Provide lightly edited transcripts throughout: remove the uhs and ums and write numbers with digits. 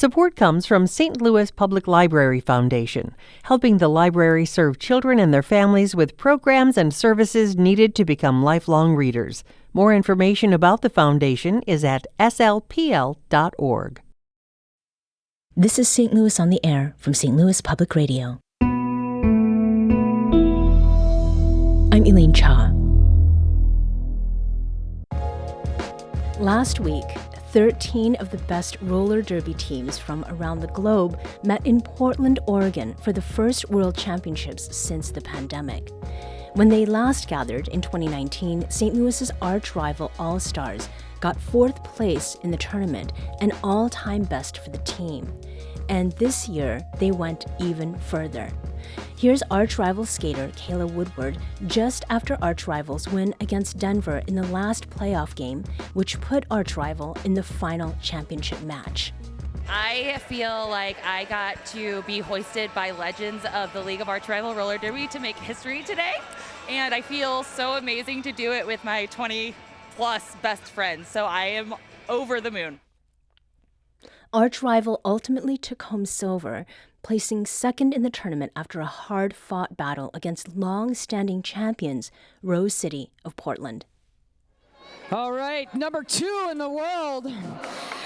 Support comes from St. Louis Public Library Foundation, helping the library serve children and their families with programs and services needed to become lifelong readers. More information about the foundation is at slpl.org. This is St. Louis on the Air from St. Louis Public Radio. I'm Elaine Cha. Last week, 13 of the best roller derby teams from around the globe met in Portland, Oregon for the first World Championships since the pandemic. When they last gathered in 2019, St. Louis's arch-rival All-Stars got 4th place in the tournament, an all-time best for the team. And this year, they went even further. Here's arch-rival skater Kayla Woodward just after arch-rivals win against Denver in the last playoff game, which put arch-rival in the final championship match. I feel like I got to be hoisted by legends of the League of Arch-Rival Roller Derby to make history today, and I feel so amazing to do it with my 20-plus best friends, so I am over the moon. Arch-rival ultimately took home silver, placing second in the tournament after a hard-fought battle against long-standing champions, Rose City of Portland. All right, number 2 in the world,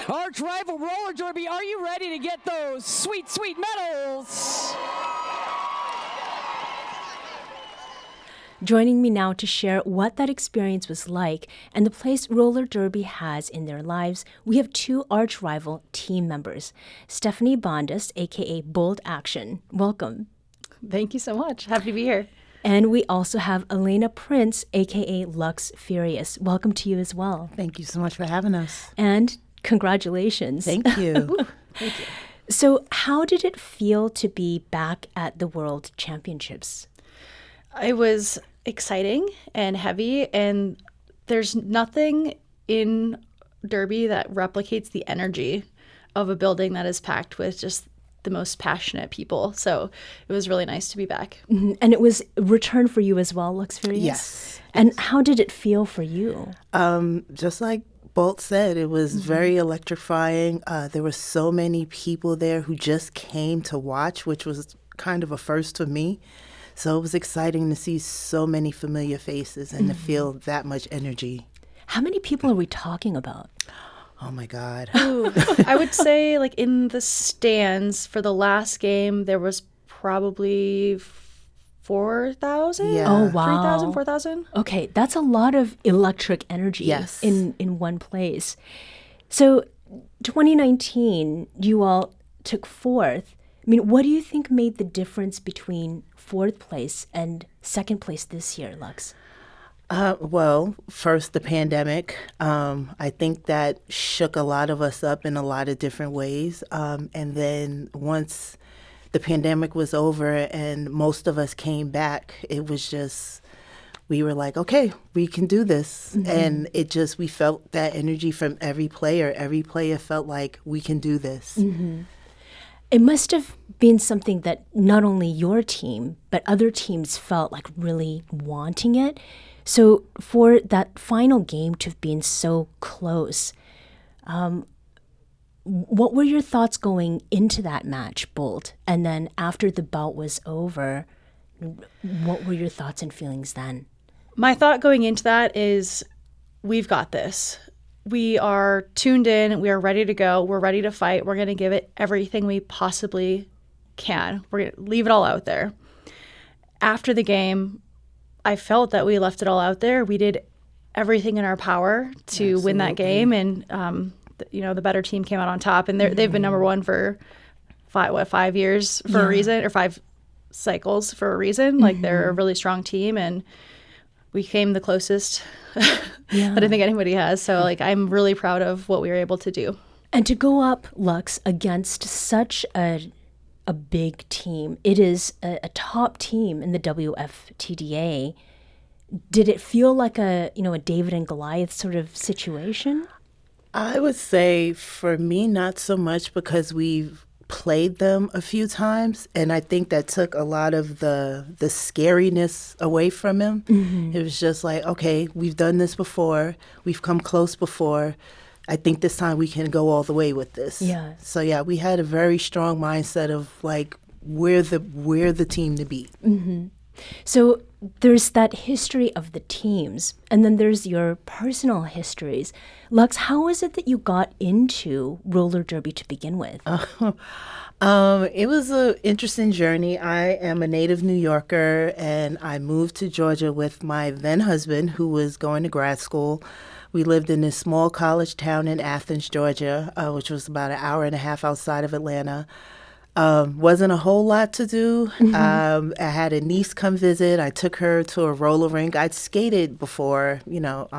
arch-rival roller derby. Are you ready to get those sweet, sweet medals? Joining me now to share what that experience was like and the place roller derby has in their lives, we have 2 arch-rival team members. Stephanie Bondas, a.k.a. Bold Action. Welcome. Thank you so much. Happy to be here. And we also have Elena Prince, a.k.a. LuxFurious. Welcome to you as well. Thank you so much for having us. And congratulations. Thank you. Thank you. So how did it feel to be back at the World Championships? It was exciting and heavy, and there's nothing in Derby that replicates the energy of a building that is packed with just the most passionate people. So it was really nice to be back. Mm-hmm. And it was a return for you as well, LuxFurious? Yes. And how did it feel for you? Just like Bolt said, it was very electrifying. There were so many people there who just came to watch, which was kind of a first for me. So it was exciting to see so many familiar faces and to feel that much energy. How many people are we talking about? Oh, my God. Ooh, I would say, like, in the stands for the last game, there was probably 4,000? Yeah. Oh, wow. 3,000, 4,000? Okay, that's a lot of electric energy Yes. in one place. So 2019, you all took 4th. I mean, what do you think made the difference between 4th place and 2nd place this year, Lux? Well, first, the pandemic. I think that shook a lot of us up in a lot of different ways. And then once the pandemic was over and most of us came back, it was just, we were like, okay, we can do this. And it just, we felt that energy from every player. Every player felt like we can do this. It must have been something that not only your team, but other teams felt like really wanting it. So for that final game to have been so close, what were your thoughts going into that match, Bolt? And then after the bout was over, what were your thoughts and feelings then? My thought going into that is, we've got this. We are tuned in. We are ready to go. We're ready to fight. We're going to give it everything we possibly can. We're going to leave it all out there. After the game, I felt that we left it all out there. We did everything in our power to win that game, and the better team came out on top. And they've been number 1 for 5 years for a reason, or 5 cycles for a reason. Like, they're a really strong team, and we came the closest that I think anybody has. So, like, I'm really proud of what we were able to do. And to go up, Lux, against such a big team, it is a top team in the WFTDA. Did it feel like a David and Goliath sort of situation? I would say for me, not so much, because we've played them a few times, and I think that took a lot of the scariness away from him. It was just like, okay, we've done this before. We've come close before. I think this time we can go all the way with this. Yeah. So yeah, we had a very strong mindset of like we're the team to beat. So there's that history of the teams, and then there's your personal histories. Lux, how is it that you got into roller derby to begin with? It was an interesting journey. I am a native New Yorker, and I moved to Georgia with my then husband, who was going to grad school. We lived in this small college town in Athens, Georgia, which was about an hour and a half outside of Atlanta. Wasn't a whole lot to do. I had a niece come visit. I took her to a roller rink. I'd skated before, not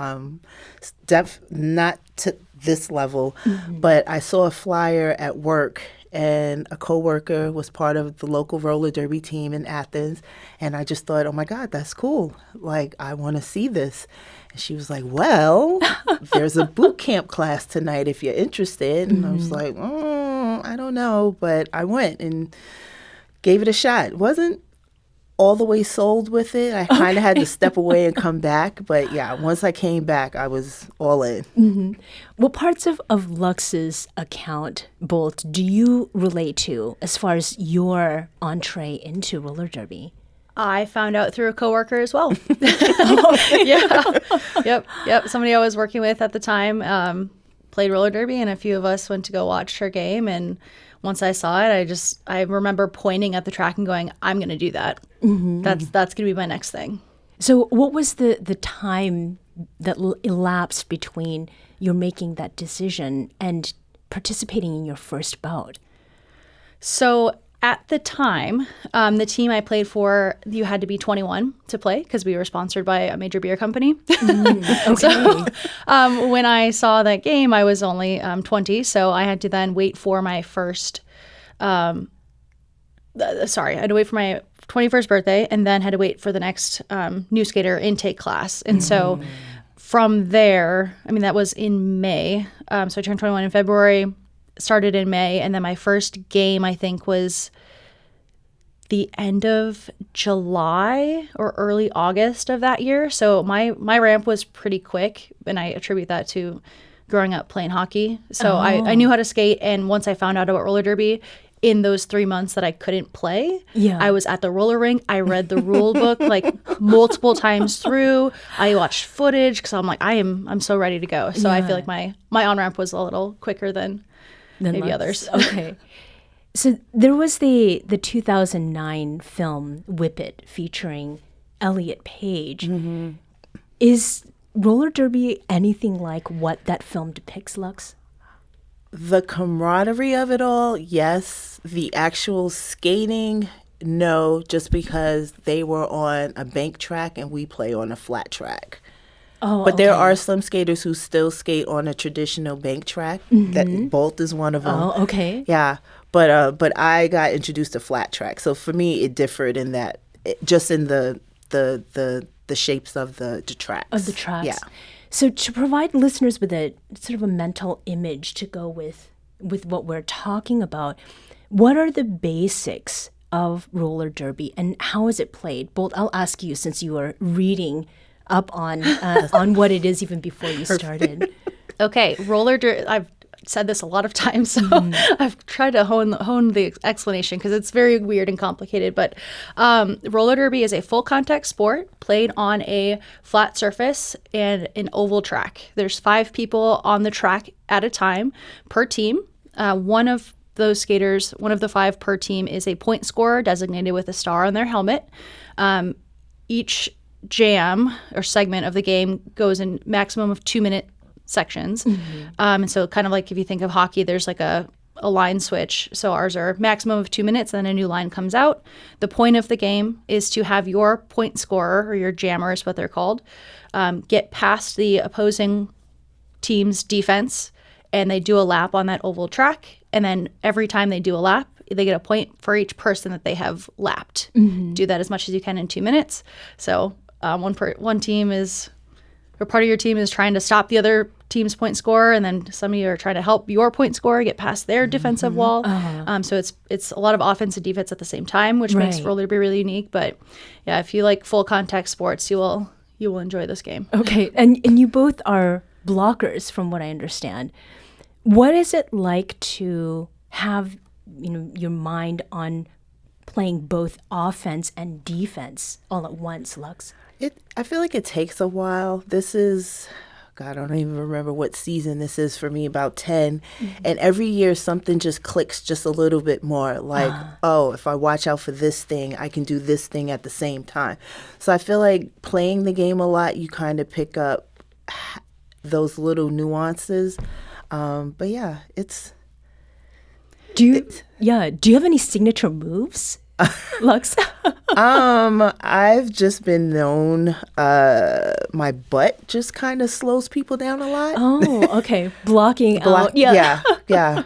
to this level, but I saw a flyer at work, and a coworker was part of the local roller derby team in Athens, and I just thought, oh my God, that's cool. Like, I want to see this. And she was like, well, there's a boot camp class tonight if you're interested. And I was like, I don't know, but I went and gave it a shot. Wasn't all the way sold with it. I kind of had to step away and come back. But yeah, once I came back, I was all in. What parts of Lux's account, Bolt, do you relate to as far as your entree into roller derby? I found out through a coworker as well. Yeah. Yep. Somebody I was working with at the time played roller derby, and a few of us went to go watch her game. And once I saw it, I remember pointing at the track and going, I'm going to do that. That's going to be my next thing. So what was the time that elapsed between your making that decision and participating in your first bout? So at the time, the team I played for, you had to be 21 to play because we were sponsored by a major beer company. Okay. So when I saw that game, I was only 20, so I had to then wait for my first, I had to wait for my 21st birthday, and then had to wait for the next new skater intake class. And so from there, that was in May. So I turned 21 in February, started in May, and then my first game, I think, was the end of July or early August of that year. So my ramp was pretty quick, and I attribute that to growing up playing hockey. So I knew how to skate, and once I found out about roller derby, in those 3 months that I couldn't play, I was at the roller rink. I read the rule book like multiple times through. I watched footage because I'm like, I'm so ready to go. So I feel like my on-ramp was a little quicker than maybe others. Okay. So there was the 2009 film Whip It featuring Elliot Page. Is roller derby anything like what that film depicts, Lux? The camaraderie of it all, yes. The actual skating, no, just because they were on a bank track and we play on a flat track. But there are some skaters who still skate on a traditional bank track. That Bolt is one of them. Oh, okay. Yeah, but I got introduced to flat track, so for me it differed in that, just in the shapes of the tracks. Of the tracks. Yeah. So to provide listeners with a sort of a mental image to go with what we're talking about, what are the basics of roller derby and how is it played? Bolt, I'll ask you since you are reading up on what it is even before you started. Okay, roller derby. I've said this a lot of times, so I've tried to hone the explanation because it's very weird and complicated. But roller derby is a full contact sport played on a flat surface and an oval track. There's 5 people on the track at a time per team. One of those skaters, one of the 5 per team, is a point scorer designated with a star on their helmet. Each jam or segment of the game goes in maximum of 2-minute sections. And so kind of like if you think of hockey, there's like a line switch. So ours are maximum of 2 minutes, and then a new line comes out. The point of the game is to have your point scorer, or your jammer is what they're called, get past the opposing team's defense, and they do a lap on that oval track. And then every time they do a lap, they get a point for each person that they have lapped. Do that as much as you can in 2 minutes. So one team is, or part of your team is trying to stop the other team's point scorer, and then some of you are trying to help your point scorer get past their defensive wall. So it's a lot of offense and defense at the same time, which makes roller derby really unique. But yeah, if you like full contact sports, you will enjoy this game. Okay, and you both are blockers, from what I understand. What is it like to have, your mind on playing both offense and defense all at once, Lux? I feel like it takes a while. This is, God, I don't even remember what season this is for me, about 10. And every year something just clicks just a little bit more. Like, oh, if I watch out for this thing, I can do this thing at the same time. So I feel like playing the game a lot, you kind of pick up those little nuances. But yeah, Do you have any signature moves, Lux? I've just been known, my butt just kind of slows people down a lot. Oh, okay. Blocking out. Yeah.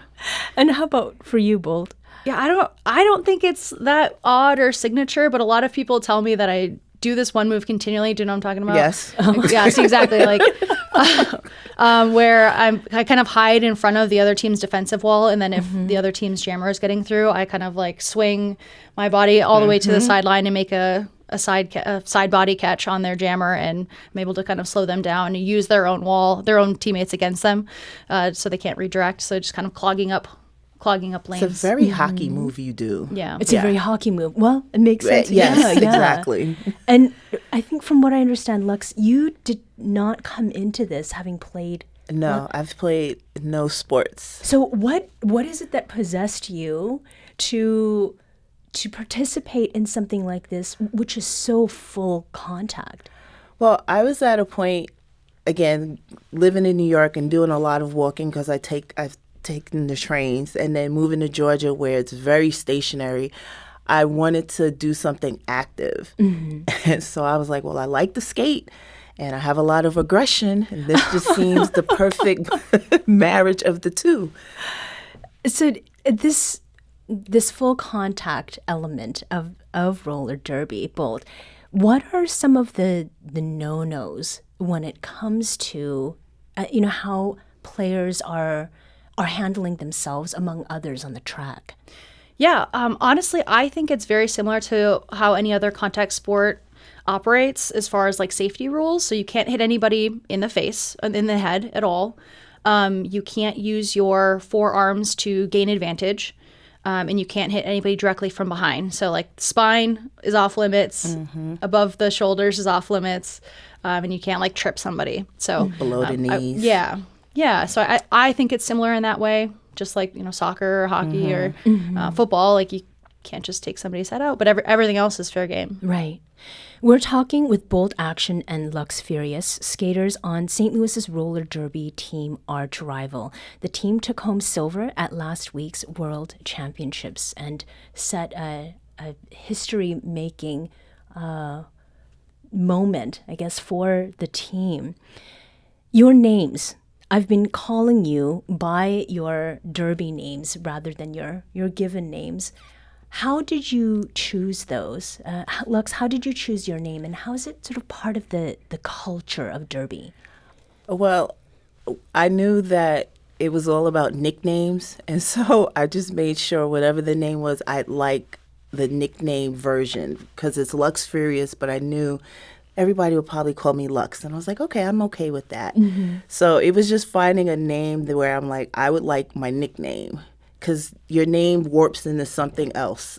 And how about for you, Bolt? Yeah, I don't think it's that odd or signature, but a lot of people tell me that I do this one move continually. Do you know what I'm talking about? Yes. Yes, exactly. Like where I kind of hide in front of the other team's defensive wall, and then if the other team's jammer is getting through, I kind of like swing my body all the way to the sideline and make a side body catch on their jammer, and I'm able to kind of slow them down and use their own wall, their own teammates against them, so they can't redirect. So just kind of clogging up lanes. It's a very hockey move you do. Yeah. It's a very hockey move. Well, it makes sense. Yes, exactly. And I think from what I understand, Lux, you did not come into this having played. No, I've played no sports. So what is it that possessed you to participate in something like this, which is so full contact? Well, I was at a point, again, living in New York and doing a lot of walking because I've taken the trains, and then moving to Georgia where it's very stationary. I wanted to do something active. And so I was like, well, I like to skate and I have a lot of aggression, and this just seems the perfect marriage of the two. So this full contact element of roller derby, Bolt, what are some of the no-nos when it comes to how players are handling themselves among others on the track? Yeah, honestly, I think it's very similar to how any other contact sport operates as far as like safety rules. So you can't hit anybody in the face, in the head at all. You can't use your forearms to gain advantage. And you can't hit anybody directly from behind. So like spine is off limits, above the shoulders is off limits, and you can't like trip somebody. So below the knees. Yeah. So I think it's similar in that way, just like, soccer or hockey or football. Like you can't just take somebody's head out, but everything else is fair game. Right. We're talking with Bolt Action and LuxFurious, skaters on St. Louis's roller derby team arch rival. The team took home silver at last week's World Championships and set a history-making moment, I guess, for the team. Your names. I've been calling you by your derby names rather than your given names. How did you choose those? Lux, how did you choose your name, and how is it sort of part of the culture of derby? Well, I knew that it was all about nicknames, and so I just made sure whatever the name was, I'd like the nickname version, because it's LuxFurious, but I knew everybody would probably call me Lux. And I was like, okay, I'm okay with that. So it was just finding a name where I'm like, I would like my nickname, because your name warps into something else.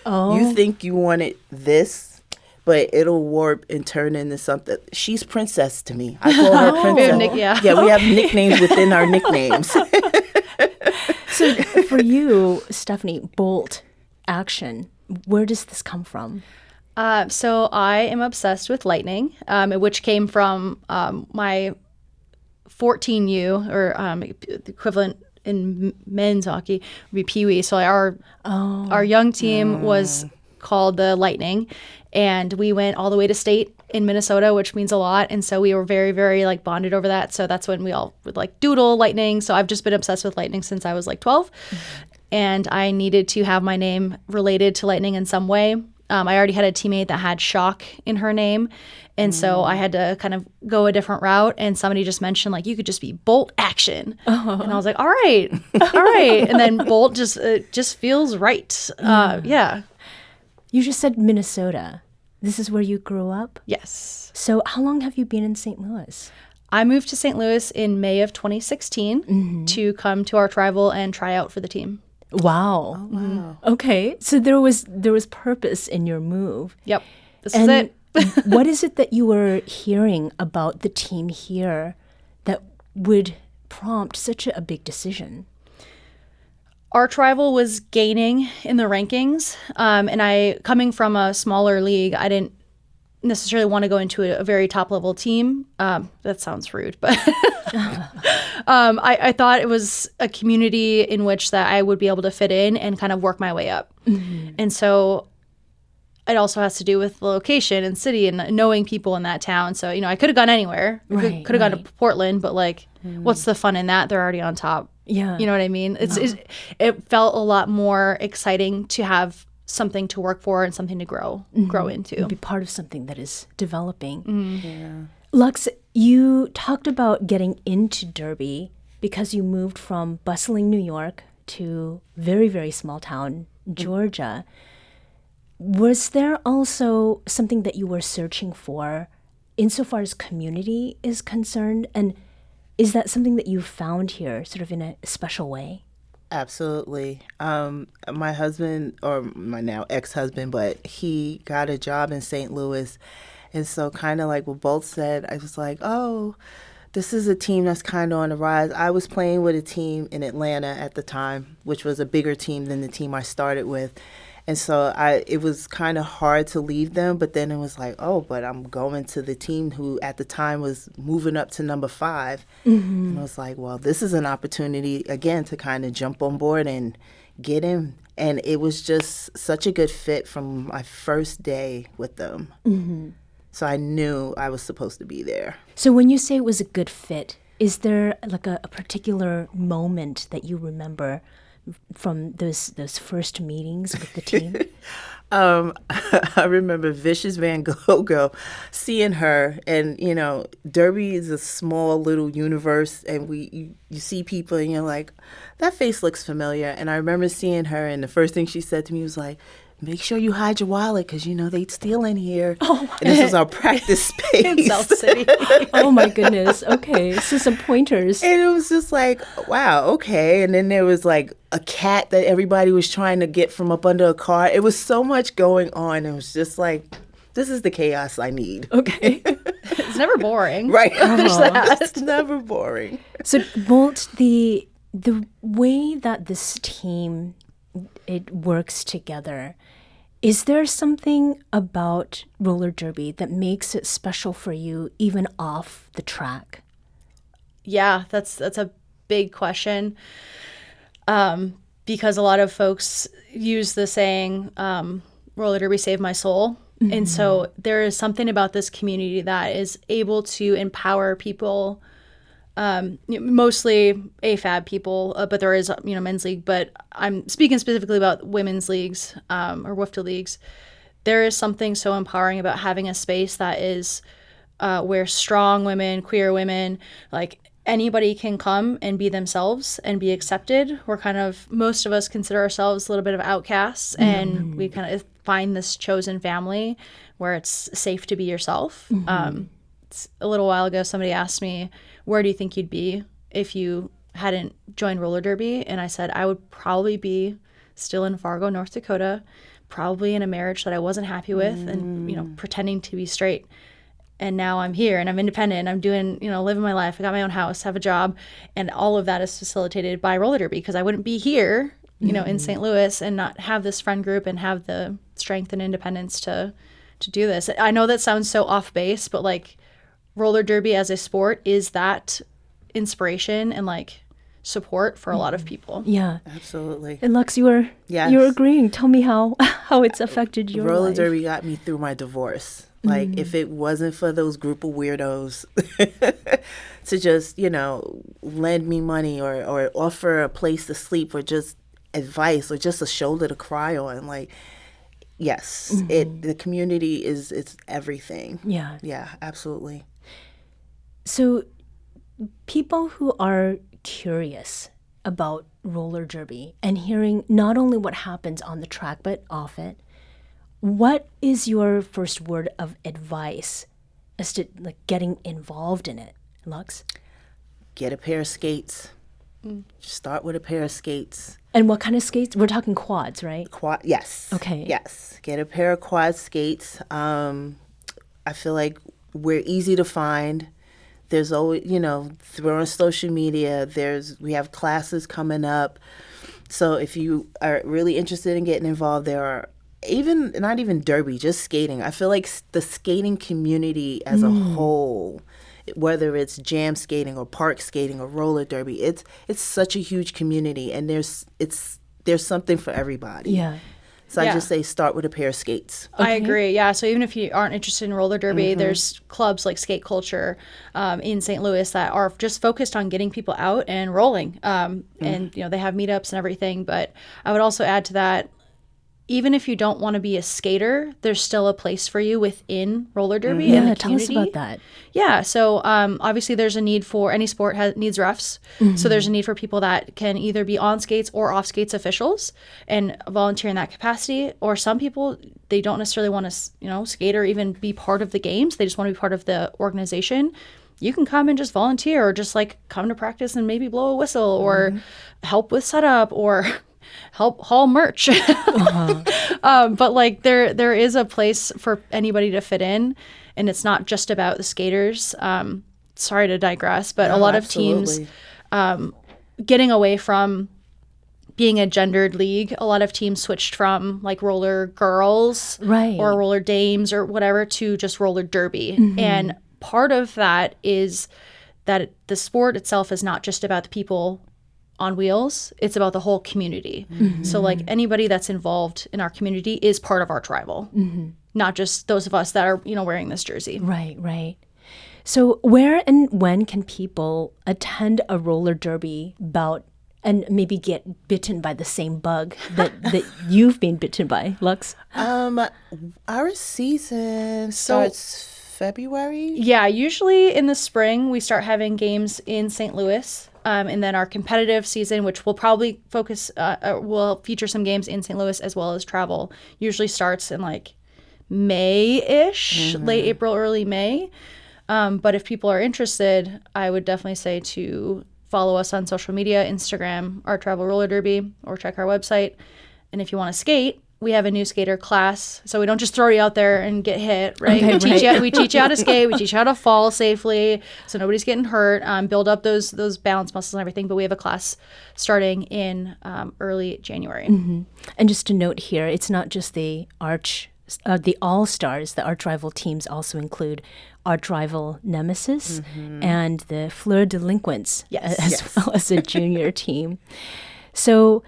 Oh. You think you wanted this, but it'll warp and turn into something. She's Princess to me. I call her Princess. Yeah, we have nicknames within our nicknames. So for you, Stephanie, Bolt Action, where does this come from? So I am obsessed with lightning, which came from my 14U, or the equivalent in men's hockey would be Pee Wee. So our young team was called the Lightning, and we went all the way to state in Minnesota, which means a lot. And so we were very, very like bonded over that. So that's when we all would like doodle lightning. So I've just been obsessed with lightning since I was like 12. And I needed to have my name related to lightning in some way. I already had a teammate that had shock in her name. And so I had to kind of go a different route. And somebody just mentioned, like, you could just be Bolt Action. And I was like, all right. And then Bolt just feels right. Yeah. You just said Minnesota. This is where you grew up? Yes. So how long have you been in St. Louis? I moved to St. Louis in May of 2016 to come to our trial and try out for the team. Wow. Oh, wow. Okay. So there was purpose in your move. Yep. This is it. What is it that you were hearing about the team here that would prompt such a big decision? Our rival was gaining in the rankings, and I, coming from a smaller league, I didn't necessarily want to go into a very top level team. That sounds rude, but I thought it was a community in which that I would be able to fit in and kind of work my way up. And so it also has to do with the location and city and knowing people in that town. So, I could have gone anywhere. Right, Could have gone to Portland, but what's the fun in that? They're already on top. Yeah. You know what I mean? It felt a lot more exciting to have something to work for and something to grow into. Be part of something that is developing. Yeah. Lux, you talked about getting into Derby because you moved from bustling New York to very, very small town, Georgia. Was there also something that you were searching for insofar as community is concerned? And is that something that you found here sort of in a special way? Absolutely. My husband, or my now ex-husband, but he got a job in St. Louis. And so kind of like what both said, I was like, oh, this is a team that's kind of on the rise. I was playing with a team in Atlanta at the time, which was a bigger team than the team I started with. And so it was kind of hard to leave them, but then it was like, oh, but I'm going to the team who at the time was moving up to number 5. And I was like, well, this is an opportunity, again, to kind of jump on board and get in. And it was just such a good fit from my first day with them. So I knew I was supposed to be there. So when you say it was a good fit, is there like a particular moment that you remember from those first meetings with the team? I remember Vicious Van Gogh, seeing her, and Derby is a small little universe, and you see people and you're like, that face looks familiar. And I remember seeing her, and the first thing she said to me was like, make sure you hide your wallet because they'd steal in here. And this was our practice space In South City. Oh my goodness. Okay. So some pointers. And it was just like, wow, okay. And then there was like a cat that everybody was trying to get from up under a car. It was so much going on. It was just like, this is the chaos I need. Okay. It's never boring. Right. It's never boring. So Bolt, the way that this team, it works together, is there something about roller derby that makes it special for you even off the track? Yeah, that's a big question. Because a lot of folks use the saying, roller derby saved my soul. And so there is something about this community that is able to empower people, mostly AFAB people, but there is, men's league, but I'm speaking specifically about women's leagues, or WFTA leagues. There is something so empowering about having a space that is, where strong women, queer women, like anybody can come and be themselves and be accepted. Most of us consider ourselves a little bit of outcasts, and we kind of find this chosen family where it's safe to be yourself. A little while ago, somebody asked me, where do you think you'd be if you hadn't joined roller derby? And I said, I would probably be still in Fargo, North Dakota, probably in a marriage that I wasn't happy with, and, pretending to be straight. And now I'm here and I'm independent and I'm doing, living my life. I got my own house, have a job, and all of that is facilitated by roller derby, because I wouldn't be here, in St. Louis and not have this friend group and have the strength and independence to do this. I know that sounds so off base, but like, roller derby as a sport is that inspiration and like support for a lot of people. Yeah, absolutely. And Lux, you're agreeing. Tell me how it's affected your roller life. derby got me through my divorce. Like if it wasn't for those group of weirdos to just lend me money or offer a place to sleep or just advice or just a shoulder to cry on, like, yes, the community it's everything. Yeah, absolutely. So people who are curious about roller derby and hearing not only what happens on the track but off it, what is your first word of advice as to like getting involved in it? Lux? Get a pair of skates. Start with a pair of skates. And what kind of skates? We're talking quads, right? Yes. Okay. Yes. Get a pair of quad skates. I feel like we're easy to find. There's always, through on social media, we have classes coming up. So if you are really interested in getting involved, there are not even derby, just skating. I feel like the skating community as a whole, whether it's jam skating or park skating or roller derby, it's such a huge community, and there's something for everybody. Yeah. So I just say start with a pair of skates. I agree. Yeah. So even if you aren't interested in roller derby, there's clubs like Skate Culture in St. Louis that are just focused on getting people out and rolling. And they have meetups and everything. But I would also add to that, even if you don't want to be a skater, there's still a place for you within roller derby and the tell us community. about that. Yeah, so obviously there's a need for any sport needs refs. So there's a need for people that can either be on skates or off skates officials and volunteer in that capacity. Or some people, they don't necessarily want to, skate or even be part of the games. They just want to be part of the organization. You can come and just volunteer or just like come to practice and maybe blow a whistle or help with setup or help haul merch. But like there is a place for anybody to fit in, and it's not just about the skaters. Sorry to digress, but a lot of teams getting away from being a gendered league, a lot of teams switched from like roller girls or roller dames or whatever to just roller derby. And part of that is that the sport itself is not just about the people on wheels, it's about the whole community. So like anybody that's involved in our community is part of our tribal, not just those of us that are, wearing this jersey. Right. So where and when can people attend a roller derby bout and maybe get bitten by the same bug that you've been bitten by, Lux? Our season starts February. Yeah, usually in the spring we start having games in St. Louis. And then our competitive season, which will probably will feature some games in St. Louis as well as travel, usually starts in like May-ish, late April, early May. But if people are interested, I would definitely say to follow us on social media, Instagram, our Travel Roller Derby, or check our website. And if you want to skate, we have a new skater class, so we don't just throw you out there and get hit, right? Okay, we teach you how to skate, we teach you how to fall safely, so nobody's getting hurt. Build up those balance muscles and everything. But we have a class starting in early January. And just to note here, it's not just the All-Stars. The arch rival teams also include arch rival Nemesis and the Fleur Delinquents, as well as a junior team. So.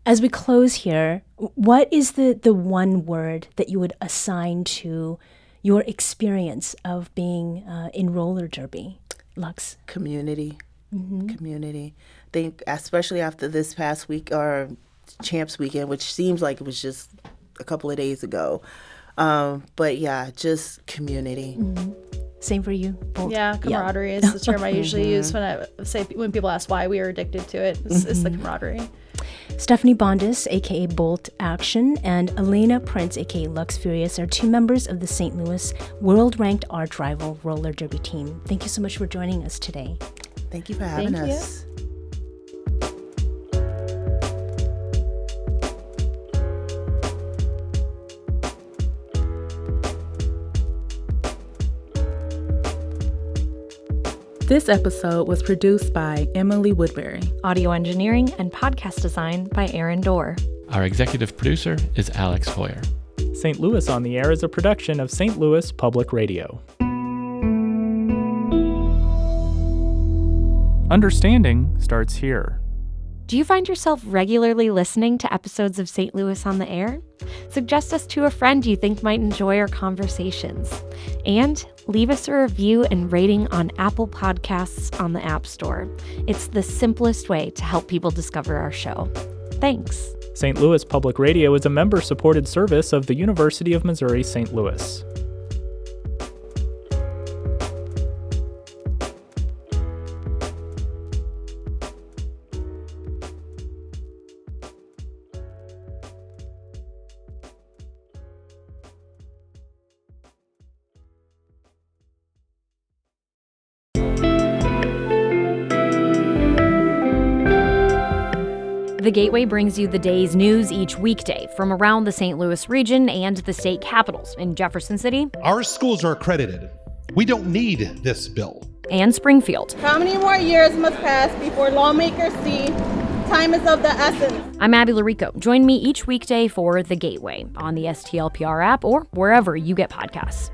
As we close here, what is the one word that you would assign to your experience of being in roller derby, Lux? Community. Community. I think especially after this past week, or Champs Weekend, which seems like it was just a couple of days ago. But yeah, just community. Same for you, Bolt? Yeah, camaraderie is the term I usually use when people ask why we are addicted to it. It's the camaraderie. Stephanie Bondis, a.k.a. Bolt Action, and Elena Prince, a.k.a. LuxFurious, are two members of the St. Louis world-ranked arch rival roller derby team. Thank you so much for joining us today. Thank you for having us. This episode was produced by Emily Woodbury. Audio engineering and podcast design by Aaron Dorr. Our executive producer is Alex Hoyer. St. Louis on the Air is a production of St. Louis Public Radio. Understanding starts here. Do you find yourself regularly listening to episodes of St. Louis on the Air? Suggest us to a friend you think might enjoy our conversations. And leave us a review and rating on Apple Podcasts on the App Store. It's the simplest way to help people discover our show. Thanks. St. Louis Public Radio is a member-supported service of the University of Missouri St. Louis. The Gateway brings you the day's news each weekday from around the St. Louis region and the state capitals in Jefferson City. Our schools are accredited. We don't need this bill. And Springfield. How many more years must pass before lawmakers see time is of the essence? I'm Abby Larico. Join me each weekday for The Gateway on the STLPR app or wherever you get podcasts.